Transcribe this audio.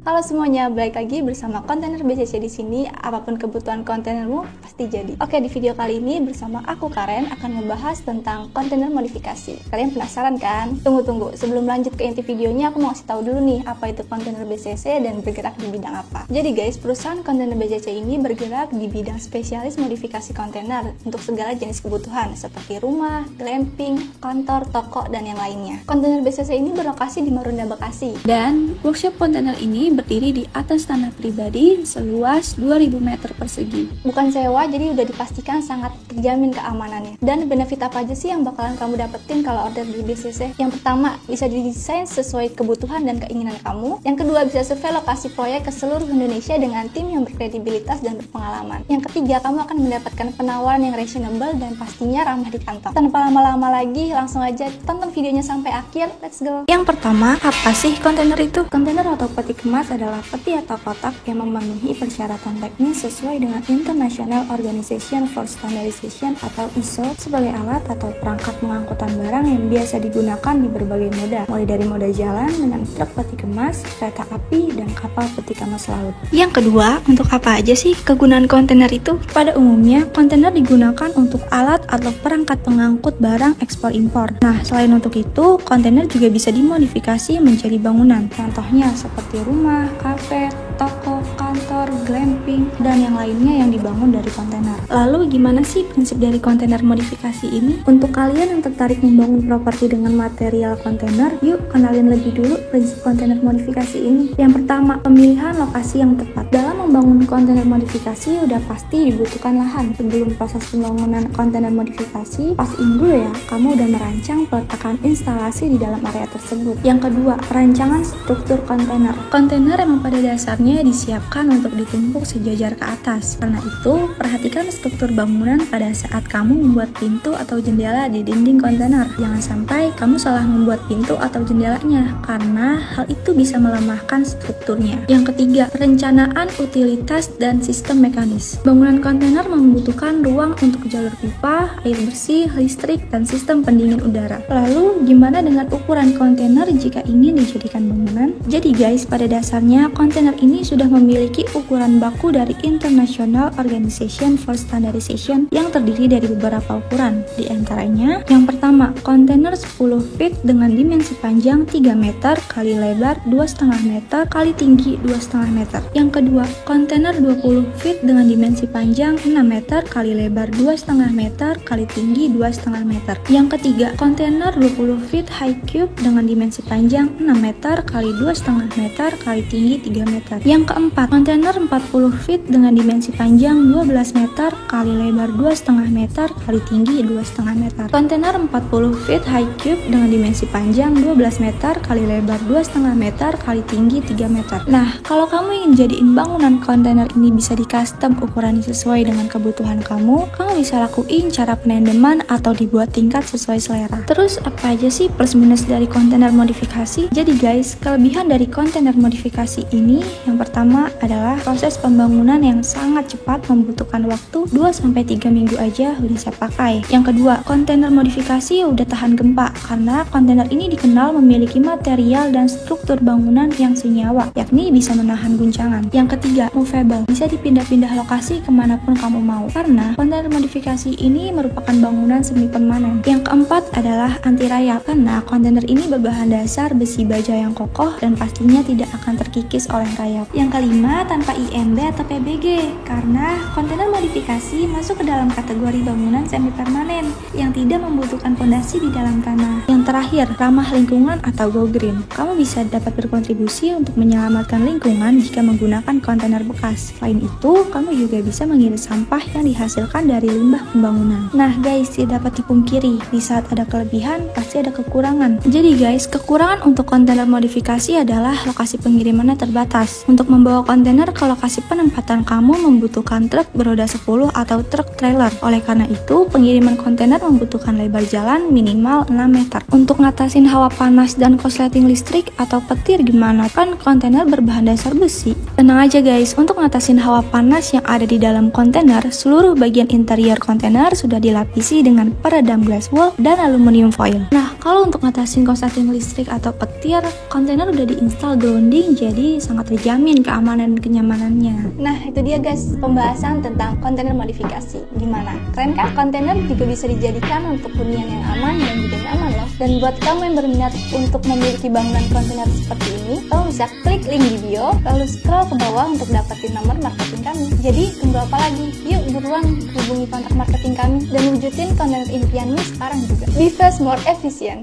Halo semuanya, balik lagi bersama kontainer BCC di sini. Apapun kebutuhan kontainermu pasti jadi. Oke, di video kali ini bersama aku Karen akan membahas tentang kontainer modifikasi. Kalian penasaran kan? Tunggu. Sebelum lanjut ke inti videonya, aku mau kasih tahu dulu nih apa itu kontainer BCC dan bergerak di bidang apa. Jadi guys, perusahaan kontainer BCC ini bergerak di bidang spesialis modifikasi kontainer untuk segala jenis kebutuhan seperti rumah, glamping, kantor, toko, dan yang lainnya. Kontainer BCC ini berlokasi di Marunda, Bekasi. Dan workshop kontainer ini berdiri di atas tanah pribadi seluas 2000 meter persegi. Bukan sewa, jadi udah dipastikan sangat terjamin keamanannya. Dan benefit apa aja sih yang bakalan kamu dapetin kalau order di BCC? Yang pertama, bisa didesain sesuai kebutuhan dan keinginan kamu. Yang kedua, bisa survei lokasi proyek ke seluruh Indonesia dengan tim yang berkredibilitas dan berpengalaman. Yang ketiga, kamu akan mendapatkan penawaran yang reasonable dan pastinya ramah di kantong. Tanpa lama-lama lagi, langsung aja tonton videonya sampai akhir. Let's go! Yang pertama, apa sih kontainer itu? Kontainer atau peti kemas adalah peti atau kotak yang memenuhi persyaratan teknis sesuai dengan International Organization for Standardization atau ISO sebagai alat atau perangkat pengangkutan barang yang biasa digunakan di berbagai moda, mulai dari moda jalan dengan truk peti kemas, kereta api, dan kapal peti kemas laut. Yang kedua, untuk apa aja sih kegunaan kontainer itu? Pada umumnya, kontainer digunakan untuk alat atau perangkat pengangkut barang ekspor impor. Nah, selain untuk itu, kontainer juga bisa dimodifikasi menjadi bangunan. Contohnya seperti rumah, kafe, toko, kantor, glamping, dan yang lainnya yang dibangun dari kontainer. Lalu gimana sih prinsip dari kontainer modifikasi ini? Untuk kalian yang tertarik membangun properti dengan material kontainer, yuk kenalin lebih dulu prinsip kontainer modifikasi ini. Yang pertama, pemilihan lokasi yang tepat. Dalam membangun kontainer modifikasi, udah pasti dibutuhkan lahan. Sebelum proses pembangunan kontainer modifikasi, pastiin dulu ya, kamu udah merancang peletakan instalasi di dalam area tersebut. Yang kedua, perancangan struktur kontainer. Kontainer emang pada dasarnya disiapkan untuk ditumpuk sejajar ke atas. Karena itu, perhatikan struktur bangunan pada saat kamu membuat pintu atau jendela di dinding kontainer. Jangan sampai kamu salah membuat pintu atau jendelanya, karena hal itu bisa melemahkan strukturnya. Yang ketiga, perencanaan utilitas dan sistem mekanis. Bangunan kontainer membutuhkan ruang untuk jalur pipa, air bersih, listrik, dan sistem pendingin udara. Lalu, gimana dengan ukuran kontainer jika ingin dijadikan bangunan? Jadi guys, pada dasarnya kontainer ini sudah memiliki ukuran baku dari International Organization for Standardization yang terdiri dari beberapa ukuran. Di antaranya, yang pertama, kontainer 10 feet dengan dimensi panjang 3 meter kali lebar 2,5 meter kali tinggi 2,5 meter. Yang kedua, kontainer 20 feet dengan dimensi panjang 6 meter kali lebar 2,5 meter kali tinggi 2,5 meter. Yang ketiga, kontainer 20 feet high cube dengan dimensi panjang 6 meter kali 2,5 meter kali tinggi 3 meter. Yang keempat, kontainer 40 feet dengan dimensi panjang 12 meter kali lebar 2,5 meter kali tinggi 2,5 meter. Kontainer 40 feet high cube dengan dimensi panjang 12 meter kali lebar 2,5 meter kali tinggi 3 meter. Nah, kalau kamu ingin jadiin bangunan kontainer ini bisa di custom ukurannya sesuai dengan kebutuhan kamu bisa lakuin cara penendeman atau dibuat tingkat sesuai selera. Terus apa aja sih plus minus dari kontainer modifikasi? Jadi guys, kelebihan dari kontainer modifikasi ini yang pertama adalah proses pembangunan yang sangat cepat, membutuhkan waktu 2-3 minggu aja udah siap pakai. Yang kedua, kontainer modifikasi udah tahan gempa karena kontainer ini dikenal memiliki material dan struktur bangunan yang senyawa, yakni bisa menahan guncangan. Yang ketiga, movable, bisa dipindah-pindah lokasi kemanapun kamu mau karena kontainer modifikasi ini merupakan bangunan semi permanen. Yang keempat adalah anti rayap karena kontainer ini berbahan dasar besi baja yang kokoh dan pastinya tidak akan terkikis oleh rayap. Yang kelima, tanpa IMB atau PBG karena kontainer modifikasi masuk ke dalam kategori bangunan semi permanen yang tidak membutuhkan fondasi di dalam tanah. Yang terakhir, ramah lingkungan atau go green. Kamu bisa dapat berkontribusi untuk menyelamatkan lingkungan jika menggunakan kontainer bekas. Selain itu, kamu juga bisa mengiris sampah yang dihasilkan dari limbah pembangunan. Nah guys, tidak dapat dipungkiri, di saat ada kelebihan, pasti ada kekurangan. Jadi guys, kekurangan untuk kontainer modifikasi adalah lokasi pengirimannya terbatas. Untuk membawa kontainer ke lokasi penempatan kamu membutuhkan truk beroda 10 atau truk trailer. Oleh karena itu, pengiriman kontainer membutuhkan lebar jalan minimal 6 meter. Untuk ngatasin hawa panas dan korsleting listrik atau petir gimana? Kan kontainer berbahan dasar besi. Tenang aja guys, untuk ngatasin hawa panas yang ada di dalam kontainer, seluruh bagian interior kontainer sudah dilapisi dengan peredam glass wool dan aluminium foil. Nah, kalau untuk ngatasin korsleting listrik atau petir, kontainer udah diinstal grounding jadi sangat terjamin keamanan dan kenyamanannya. Nah, itu dia guys, pembahasan tentang kontainer modifikasi. Gimana? Keren kan? Kontainer juga bisa dijadikan untuk hunian yang aman dan juga nyaman loh. Dan buat kamu yang berminat untuk memiliki bangunan kontainer seperti ini, kamu bisa klik link di bio, lalu scroll ke bawah untuk dapetin nomor marketing kami. Jadi, tunggu apa lagi? Yuk buruan hubungi kontak marketing kami dan wujudin kontainer impianmu sekarang juga. Be fast, more efficient.